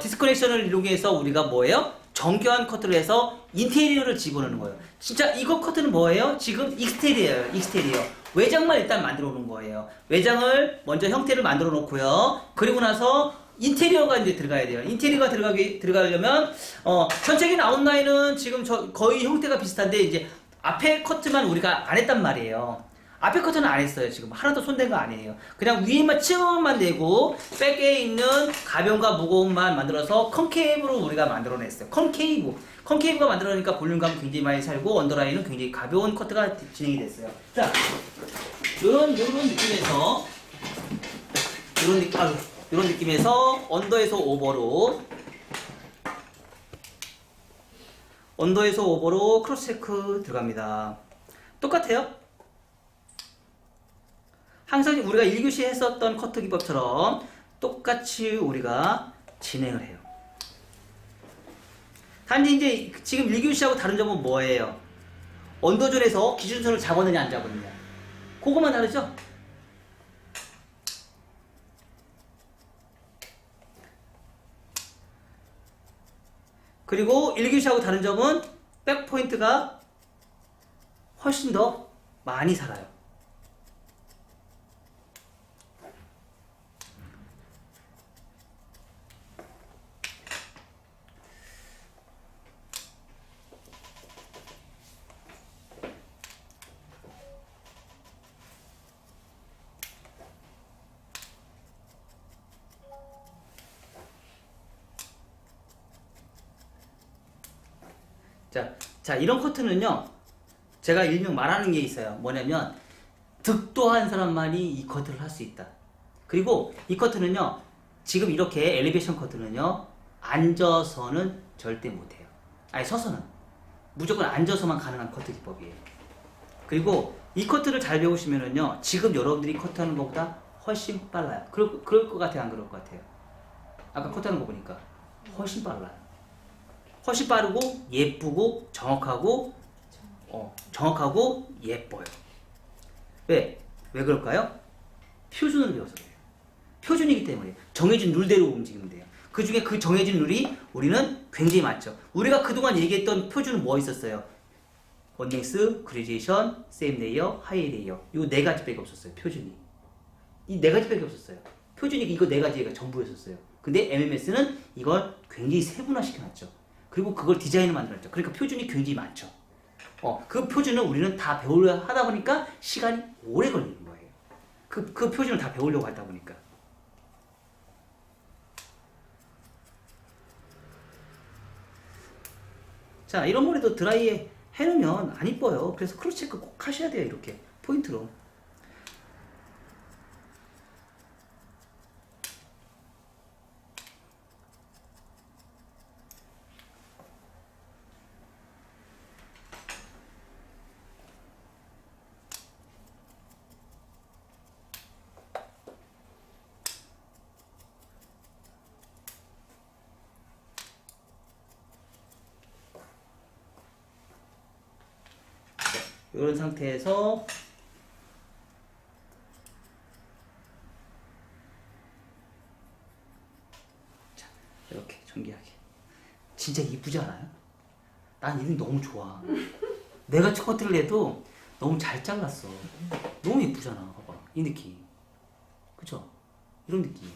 디스커넥션을 이용해서 우리가 뭐예요? 정교한 커트를 해서 인테리어를 집어넣는 거예요. 진짜 이거 커트는 뭐예요? 지금 익스테리어예요. 익스테리어. 외장만 일단 만들어 놓은 거예요. 외장을 먼저 형태를 만들어 놓고요. 그리고 나서 인테리어가 이제 들어가야 돼요. 인테리어가 들어가려면 전체적인 아웃라인은 지금 거의 형태가 비슷한데 이제 앞에 커트만 우리가 안 했단 말이에요. 앞에 커트는 안 했어요. 지금 하나도 손댄 거 아니에요. 그냥 위에만 층만 내고 백에 있는 가벼움과 무거움만 만들어서 컨케이브로 우리가 만들어냈어요. 컨케이브가 만들어내니까 볼륨감이 굉장히 많이 살고 언더라인은 굉장히 가벼운 커트가 진행이 됐어요. 자, 요런 느낌에서 이런 느낌에서 언더에서 오버로 크로스 체크 들어갑니다. 똑같아요. 항상 우리가 1교시 했었던 커트 기법처럼 똑같이 우리가 진행을 해요. 단지 이제 지금 1교시하고 다른 점은 뭐예요? 언더존에서 기준선을 잡았느냐 안 잡았느냐. 그거만 다르죠? 그리고 1교시하고 다른 점은 백포인트가 훨씬 더 많이 살아요. 자, 이런 커트는요, 제가 일명 말하는 게 있어요. 뭐냐면, 득도한 사람만이 이 커트를 할 수 있다. 그리고 이 커트는요, 지금 이렇게 엘리베이션 커트는요, 앉아서는 절대 못해요. 아니, 서서는. 무조건 앉아서만 가능한 커트 기법이에요. 그리고 이 커트를 잘 배우시면은요, 지금 여러분들이 커트하는 것보다 훨씬 빨라요. 그럴 것 같아요? 안 그럴 것 같아요? 아까 커트하는 거 보니까 훨씬 빨라요. 훨씬 빠르고 예쁘고 정확하고 예뻐요. 왜 그럴까요? 표준을 배워서 그래요. 표준이기 때문에 정해진 룰대로 움직이면 돼요. 그 중에 그 정해진 룰이 우리는 굉장히 많죠. 우리가 그동안 얘기했던 표준은 뭐 있었어요? 원넥스, 그레디에이션, 세임 레이어, 하이 레이어. 이 네 가지밖에 없었어요. 표준이. 이 네 가지밖에 없었어요. 표준이 이거 네 가지가 전부였었어요. 근데 MMS는 이걸 굉장히 세분화시켜놨죠. 그리고 그걸 디자인을 만들었죠. 그러니까 표준이 굉장히 많죠. 그 표준을 우리는 다 배우려 하다 보니까 시간이 오래 걸리는 거예요. 그 표준을 다 배우려고 하다 보니까. 자, 이런 머리도 드라이에 해놓으면 안 이뻐요. 그래서 크로스 체크 꼭 하셔야 돼요. 이렇게 포인트로. 이런 상태에서 이렇게 정기하게. 진짜 이쁘지 않아요? 난 이름 너무 좋아. 내가 커트를 해도 너무 잘 잘랐어. 너무 이쁘잖아. 봐봐. 이 느낌. 그쵸? 이런 느낌.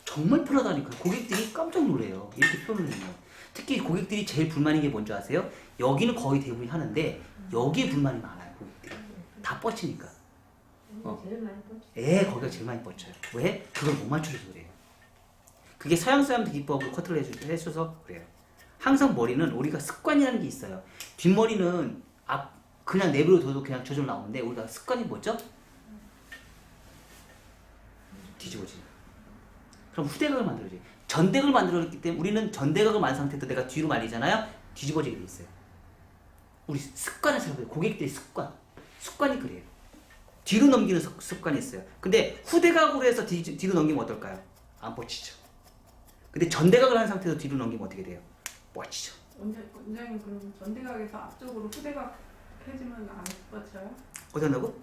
정말 편하다니까. 고객들이 깜짝 놀래요. 이렇게 표현을 해요. 특히 고객들이 제일 불만인 게 뭔지 아세요? 여기는 거의 대부분이 하는데 여기에 불만이 많아요. 고객들이. 다 뻗치니까. 제일 많이 뻗쳐. 거기가 제일 많이 뻗쳐요. 왜? 그걸 못 맞춰줘서 그래요. 그게 서양 사람들 기법으로 커트를 해줘서 그래요. 항상 머리는 우리가 습관이라는 게 있어요. 뒷머리는 그냥 내버려둬도 그냥 저절로 나오는데 우리가 습관이 뭐죠? 뒤집어지. 그럼 후대각을 만들어야지. 전대각을 만들었기 때문에 우리는 전대각을 만든 상태에서 내가 뒤로 말리잖아요. 뒤집어지게 돼 있어요. 우리 습관에서 그래요. 고객들의 습관이 그래요. 뒤로 넘기는 습관이 있어요. 근데 후대각으로 해서 뒤로 넘기면 어떨까요? 안 뻗치죠. 근데 전대각을 한 상태에서 뒤로 넘기면 어떻게 돼요? 뻗치죠. 원장님 그럼 전대각에서 앞쪽으로 후대각 해주면 안 뻗쳐요? 어디 한다고?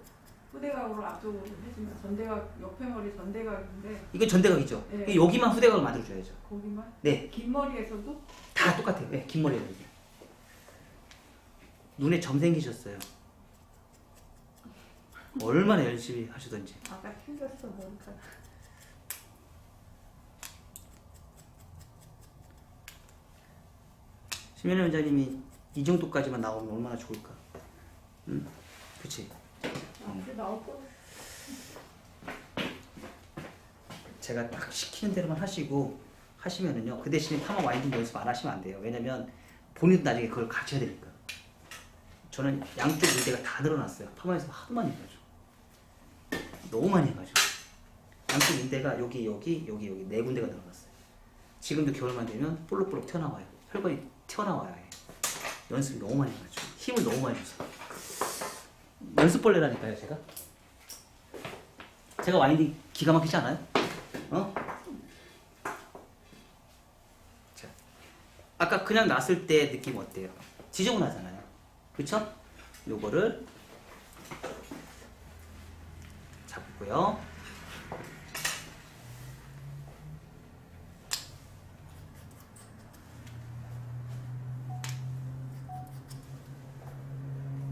후대각으로 앞쪽으로 해주면 전대각 옆에 머리 전대각인데 이건 전대각이죠. 네. 여기만 후대각을 만들어줘야죠. 거기만? 네. 긴 머리에서도? 다 똑같아요. 네, 긴 머리에. 눈에 점 생기셨어요. 얼마나 열심히 하시던지. 아까 튕겼어 머리카락. 심연희 원장님이 이 정도까지만 나오면 얼마나 좋을까. 그치. 앞에 나올 거. 제가 딱 시키는 대로만 하시면은요. 그 대신에 파마 와인딩 연습 안 하시면 안 돼요. 왜냐면 본인도 나중에 그걸 가져야 되니까. 저는 양쪽 물대가 다 늘어났어요. 파마 연습 하도 많이 해가지고. 너무 많이 해가지고. 양쪽 인대가 여기 네 군데가 늘어났어요. 지금도 겨울만 되면 볼록볼록 튀어나와요. 혈관이 튀어나와요. 연습이 너무 많이 해가지고 힘을 너무 많이 줘서 연습벌레라니까요. 제가 와인딩 기가 막히지 않아요? 자, 아까 그냥 놨을 때 느낌 어때요? 지저분하잖아요. 그쵸? 요거를 잡고요.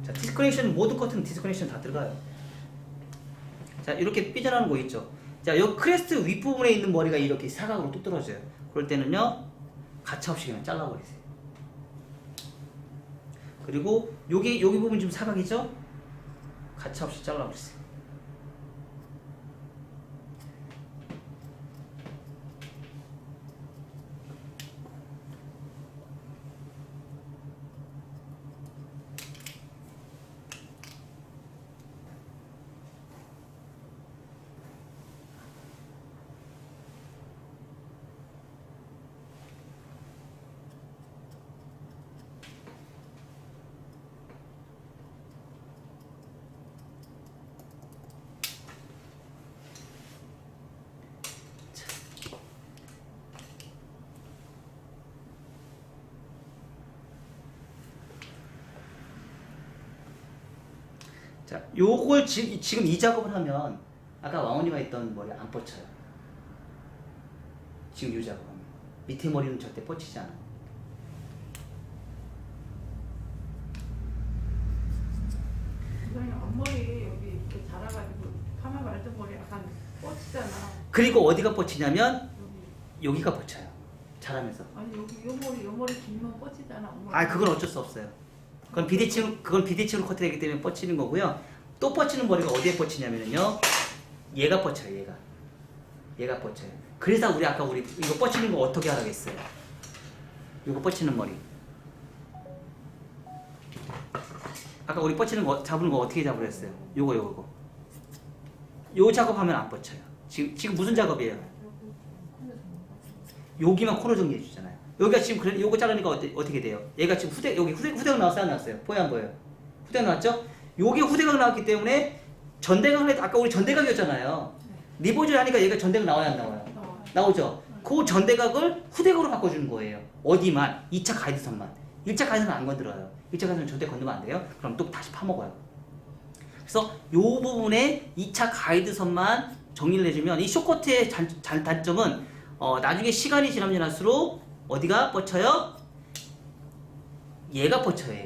자, 디스커넥션, 모든 커트는 디스커넥션 다 들어가요. 자, 이렇게 삐져나오는 거 있죠? 자, 요 크레스트 윗부분에 있는 머리가 이렇게 사각으로 뚝 떨어져요. 그럴 때는요, 가차없이 그냥 잘라버리세요. 그리고 여기 부분 좀 사각이죠? 가차없이 잘라버리세요. 자, 요걸 지금 이 작업을 하면 아까 왕언니가 했던 머리 안 뻗쳐요. 지금 이 작업하면 밑에 머리는 절대 뻗치지 않아요. 원장님 앞머리 여기 이렇게 자라가지고 파마 말던 머리 약간 뻗치잖아. 그리고 어디가 뻗치냐면 여기. 여기가 뻗쳐요. 자라면서. 아니 여기 요 머리 길면 뻗치잖아. 앞머리. 아, 그건 어쩔 수 없어요. 그건 비대칭으로 커트되기 때문에 뻗치는 거고요. 또 뻗치는 머리가 어디에 뻗치냐면요. 얘가 뻗쳐요. 얘가 뻗쳐요. 그래서 우리 이거 뻗치는 거 어떻게 하라고 했어요? 이거 뻗치는 머리. 아까 우리 뻗치는 거 잡는 거 어떻게 잡으려 했어요? 요거. 요 작업하면 안 뻗쳐요. 지금 무슨 작업이에요? 여기만 코너 정리해 주잖아요. 여기가 지금 요거 자르니까 어떻게 돼요? 얘가 지금 후대각 나왔어요, 안 나왔어요? 보여 안 보여요? 후대각 나왔죠? 요게 후대각 나왔기 때문에 전대각을 해도 아까 우리 전대각이었잖아요. 리버즈를 하니까 얘가 전대각 나와야 안 나와요? 나오죠? 그 전대각을 후대각으로 바꿔주는 거예요. 어디만? 2차 가이드선만. 1차 가이드선 안 건드려요. 1차 가이드선 절대 건드면 안 돼요. 그럼 또 다시 파먹어요. 그래서 요 부분에 2차 가이드선만 정리를 해주면 이 쇼커트의 단점은 나중에 시간이 지나면 지날수록 어디가 뻗쳐요? 얘가 뻗쳐요.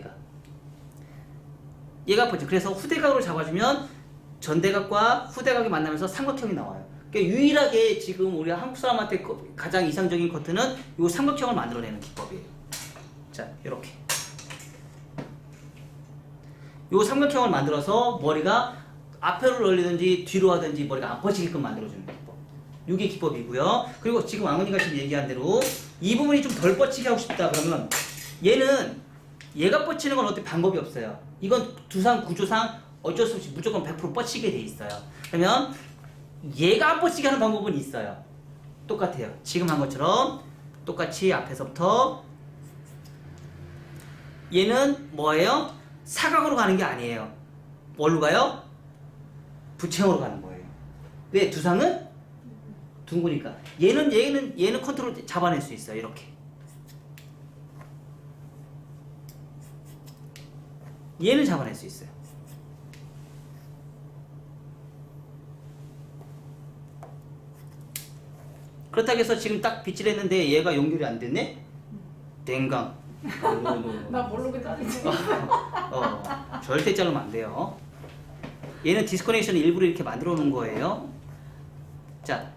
얘가 뻗쳐. 그래서 후대각으로 잡아주면 전대각과 후대각이 만나면서 삼각형이 나와요. 그러니까 유일하게 지금 우리 한국 사람한테 가장 이상적인 커트는 이 삼각형을 만들어내는 기법이에요. 자, 이렇게 이 삼각형을 만들어서 머리가 앞으로 올리든지 뒤로 하든지 머리가 안 뻗치게끔 만들어주는 기법. 이게 기법이고요. 그리고 지금 왕언니가 지금 얘기한 대로 이 부분이 좀 덜 뻗치게 하고 싶다 그러면 얘가 뻗치는 건 어떻게 방법이 없어요. 이건 두상 구조상 어쩔 수 없이 무조건 100% 뻗치게 돼 있어요. 그러면 얘가 안 뻗치게 하는 방법은 있어요. 똑같아요. 지금 한 것처럼 똑같이 앞에서부터 얘는 뭐예요? 사각으로 가는 게 아니에요. 뭘로 가요? 부채형으로 가는 거예요. 왜? 두상은 둥그니까. 얘는 컨트롤 잡아낼 수 있어요. 이렇게. 얘는 잡아낼 수 있어요. 그렇다고 해서 지금 딱 빗질 했는데 얘가 연결이 안 됐네? 댕강. 나 모르게 짜증이. 절대 자르면 안 돼요. 얘는 디스커넥션을 일부러 이렇게 만들어 놓은 거예요. 자,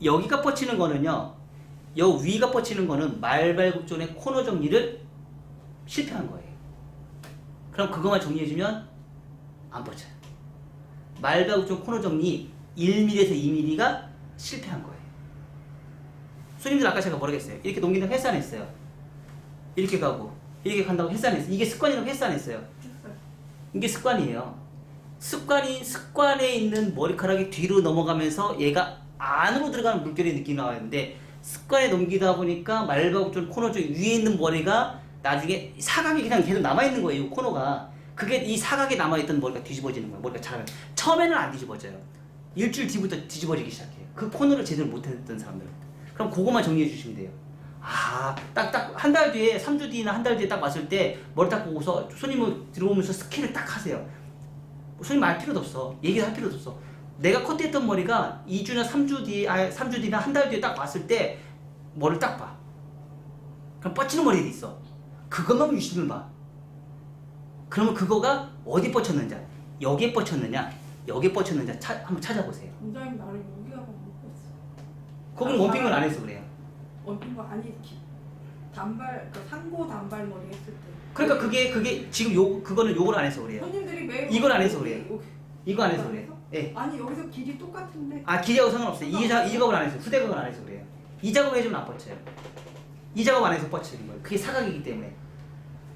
여기가 뻗치는 거는요, 여 위가 뻗치는 거는 말발굽존의 코너 정리를 실패한 거예요. 그럼 그것만 정리해주면 안 뻗쳐요. 말발굽존 코너 정리 1mm에서 2mm가 실패한 거예요. 손님들 아까 제가 뭐라고 했어요? 이렇게 넘긴다고 헬스 안 했어요. 이렇게 가고 이렇게 간다고 헬스 안 했어요. 이게 습관이라고 헬스 안 했어요. 이게 습관이에요. 습관에 있는 머리카락이 뒤로 넘어가면서 얘가 안으로 들어가는 물결의 느낌이 나왔는데 습관에 넘기다 보니까 말발굽존 코너 쪽 위에 있는 머리가 나중에 사각이 그냥 계속 남아있는 거예요. 이 코너가. 그게 이 사각에 남아있던 머리가 뒤집어지는 거예요. 머리가 자라면. 처음에는 안 뒤집어져요. 일주일 뒤부터 뒤집어지기 시작해요. 그 코너를 제대로 못했던 사람들. 그럼 그거만 정리해 주시면 돼요. 딱 한 달 뒤에 3주 뒤나 한 달 뒤에 딱 왔을 때 머리 딱 보고서 손님을 들어오면서 스캔을 딱 하세요. 손님 말 필요도 없어. 얘기할 필요도 없어. 내가 커트했던 머리가 2주나 3주 뒤나 한 달 뒤에 딱 왔을 때 머리를 딱 봐. 그럼 뻗치는 머리들이 있어. 그것만 유심을 봐. 그러면 그거가 어디 뻗쳤는지, 여기에 뻗쳤느냐, 여기에 뻗쳤느냐 한번 찾아보세요. 원장님 나를 여기하고 못 봤어. 거기는 원핑을 안 해서 그래요. 원핑 거 아니 단발 그 상고 단발머리 했을 때. 그러니까 그게 지금 그거는 요걸 안 해서 그래요. 손님들이 매일 이걸 안 해서 그래요. 여기- 이거 안 해서 이거 안 그래요. 해서? 예. 아니 여기서 길이 똑같은데. 길이하고 상관없어요. 이 작업을 안 해서, 후대각을 안 해서 그래요. 이 작업 해주면 안 뻗쳐요. 이 작업 안 해서 뻗치는 거예요. 그게 사각이기 때문에.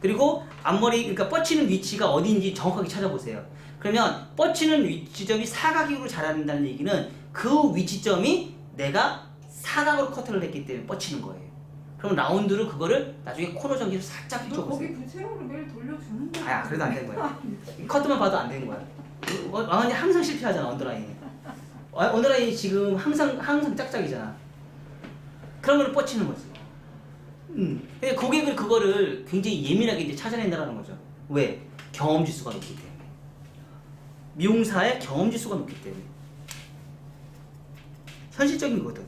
그리고 앞머리, 그러니까 뻗치는 위치가 어디인지 정확하게 찾아보세요. 그러면 뻗치는 위치점이 사각으로 자라는다는 얘기는 그 위치점이 내가 사각으로 커트를 했기 때문에 뻗치는 거예요. 그럼 라운드로 그거를 나중에 코너 전기를 살짝 너 거기 해줘보세요. 부채형으로 매일 돌려주는데. 그래도 안 된 거야. 커트만 봐도 안 되는 거야. 왕언니 항상 실패하잖아, 언더라인이. 언더라인이 지금 항상 짝짝이잖아. 그러면 뻗치는 거지. 근데 고객은 그거를 굉장히 예민하게 이제 찾아낸다는 거죠. 왜? 경험 지수가 높기 때문에. 미용사의 경험 지수가 높기 때문에. 현실적인 거거든.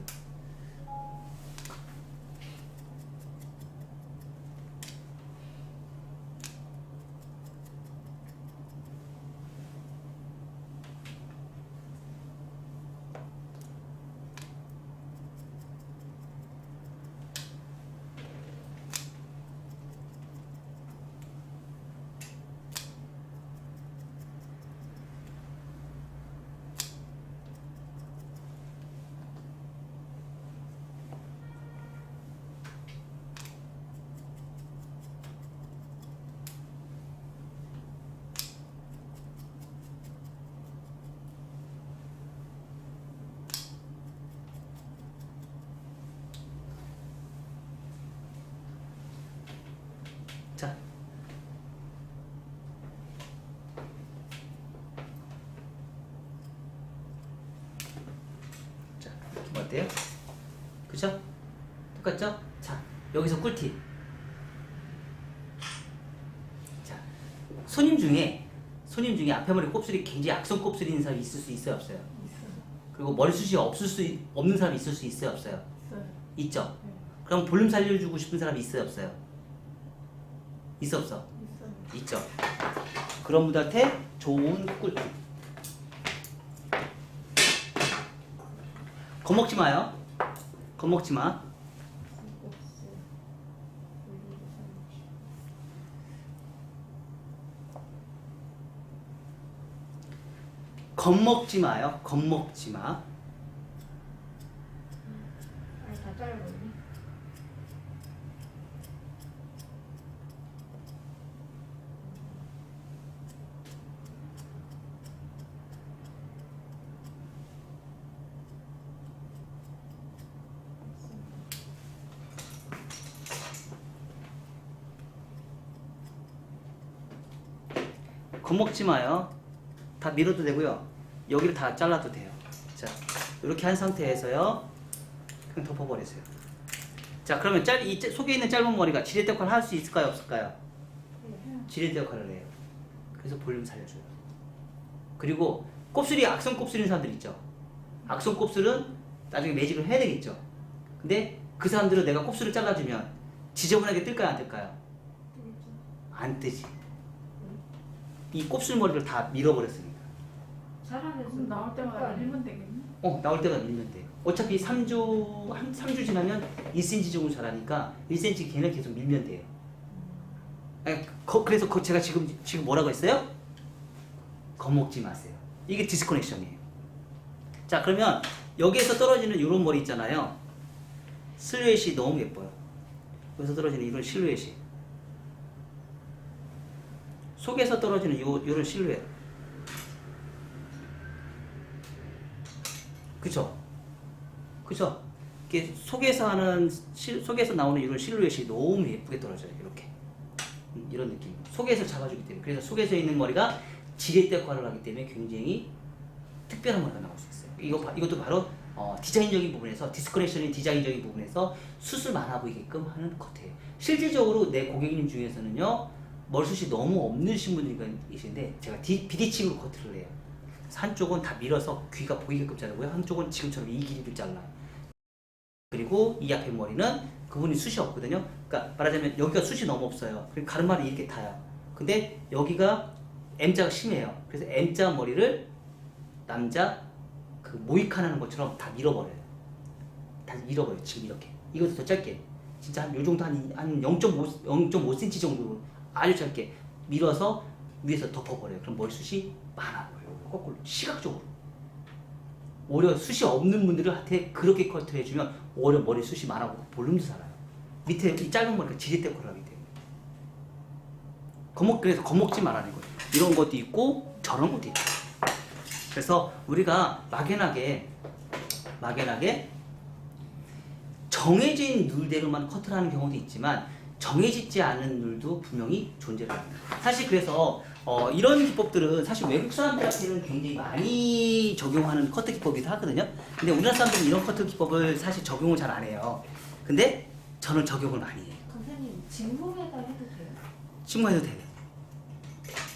자, 이렇게 어때요? 그죠? 똑같죠? 자, 여기서 꿀팁. 자, 손님 중에 앞에 머리 곱슬이 굉장히 악성 곱슬인 사람이 있을 수 있어요, 없어요? 그리고 머리숱이 없는 사람이 있을 수 있어요, 없어요? 있어요. 있죠. 네. 그럼 볼륨 살려주고 싶은 사람이 있어요, 없어요? 있어, 없어? 있어요. 있죠. 그런 분들한테 좋은 꿀팁. 겁먹지 마요. 겁먹지 마. 겁먹지 마요. 겁먹지 마. 아니 다 잘라버리네. 겁먹지 마요. 다 밀어도 되고요. 여기를 다 잘라도 돼요. 자, 이렇게 한 상태에서요. 그냥 덮어버리세요. 자, 그러면 이 속에 있는 짧은 머리가 지렛대 역할을 할 수 있을까요, 없을까요? 지렛대 역할을 해요. 그래서 볼륨 살려줘요. 그리고 곱슬이 악성 곱슬인 사람들 있죠. 악성 곱슬은 나중에 매직을 해야 되겠죠. 근데 그 사람들은 내가 곱슬을 잘라주면 지저분하게 뜰까요, 안 뜰까요? 안 뜨지. 이 곱슬 머리를 다 밀어버렸으니까. 잘하면서 그럼 나올 때마다 밀면 되겠네. 나올 때마다 밀면 돼요. 어차피 3주 지나면 1cm 정도 자라니까 1cm 걔는 계속 밀면 돼요. 아니, 그래서 제가 지금 뭐라고 했어요? 겁먹지 마세요. 이게 디스커넥션이에요. 자, 그러면 여기에서 떨어지는 이런 머리 있잖아요. 실루엣이 너무 예뻐요. 여기서 떨어지는 이런 실루엣이. 속에서 떨어지는 요런 실루엣. 그쵸? 그쵸? 이게 속에서 나오는 이런 실루엣이 너무 예쁘게 떨어져요. 이렇게. 이런 느낌. 속에서 잡아주기 때문에. 그래서 속에서 있는 머리가 지렛대 역할을 하기 때문에 굉장히 특별한 머리가 나올 수 있어요. 이것도 바로 디자인적인 부분에서, 디스커넥션의 디자인적인 부분에서 숱을 많아 보이게끔 하는 커트예요. 실질적으로 내 고객님 중에서는요, 머리숱이 너무 없으신 분들이 계신데 제가 비대칭으로 커트를 해요. 한쪽은 다 밀어서 귀가 보이게끔 자르고요. 한쪽은 지금처럼 이 길이를 잘라요. 그리고 이 앞에 머리는 그분이 숱이 없거든요. 그러니까 말하자면 여기가 숱이 너무 없어요. 그리고 가르마를 이렇게 타요. 근데 여기가 M자가 심해요. 그래서 M자 머리를 남자 그 모이칸 하는 것처럼 다 밀어버려요. 다 밀어버려요. 지금 이렇게. 이것도 더 짧게. 진짜 한 요 정도 한 0.5cm 정도 아주 짧게 밀어서 위에서 덮어버려요. 그럼 머리숱이 많아 보여요. 거꾸로 시각적으로. 오히려 숱이 없는 분들한테 그렇게 커트를 해주면 오히려 머리숱이 많아 보고 볼륨도 살아요. 밑에 이 짧은 머리가 지렛대 역할을 하기 때문에. 그래서 겁먹지 말라는 거예요. 이런 것도 있고 저런 것도 있고. 그래서 우리가 막연하게 정해진 룰대로만 커트를 하는 경우도 있지만 정해지지 않은 룰도 분명히 존재를 합니다. 사실 그래서 이런 기법들은 사실 외국 사람들한테는 굉장히 많이 적용하는 커트 기법이기도 하거든요. 근데 우리나라 사람들은 이런 커트 기법을 사실 적용을 잘 안 해요. 근데 저는 적용을 많이 해요. 강사님 직무에다 해도 돼요? 친구해도 돼요.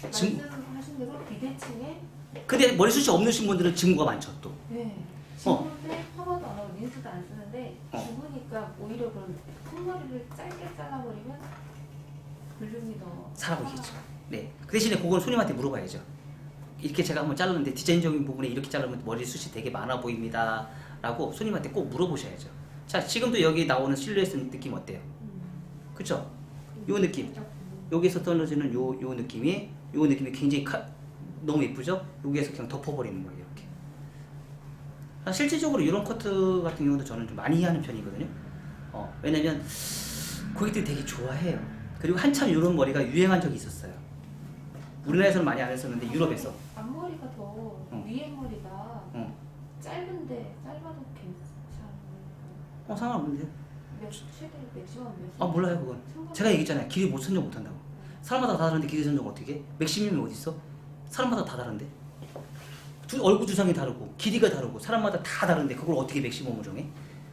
말씀하신 대로 비대칭에 근데 머리숱이 없는 분들은 직무가 많죠 또. 네. 직무인데 커버도 안 하고 린스도 안 쓰는데 죽으니까 오히려 그런 콧머리를 짧게 잘라버리면 볼륨이 더 살아보겠죠. 네. 그 대신에 그건 손님한테 물어봐야죠. 이렇게 제가 한번 잘랐는데 디자인적인 부분에 이렇게 자르면 머리숱이 되게 많아 보입니다. 라고 손님한테 꼭 물어보셔야죠. 자, 지금도 여기 나오는 실루엣 느낌 어때요? 그쵸? 요 느낌. 여기서 떨어지는 요 느낌이 굉장히 너무 예쁘죠? 여기에서 그냥 덮어버리는 거예요. 이렇게. 실질적으로 이런 커트 같은 경우도 저는 좀 많이 하는 편이거든요. 왜냐면 고객들이 되게 좋아해요. 그리고 한참 이런 머리가 유행한 적이 있었어요. 우리나라에서는 많이 안 했었는데 유럽에서. 앞머리가 더 위에 머리가 짧은데 짧아도 괜찮아요. 상관없는데요? 최대 맥시멈 몇? 몰라요 그건. 제가 얘기했잖아요. 길이 못 선정 못한다고. 사람마다 다 다른데 길이 선정 어떻게 해? 맥시멈이 어딨어? 사람마다 다 다른데. 얼굴 두상이 다르고 길이가 다르고 사람마다 다 다른데 그걸 어떻게 맥시멈을 정해?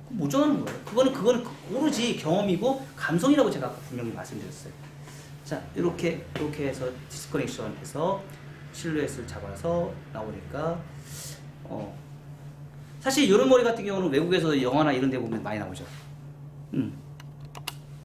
못 정하는 거예요. 그거는 오로지 경험이고 감성이라고 제가 아까 분명히 말씀드렸어요. 자, 이렇게 해서 디스커넥션 해서 실루엣을 잡아서 나오니까 사실 이런 머리 같은 경우는 외국에서 영화나 이런 데 보면 많이 나오죠.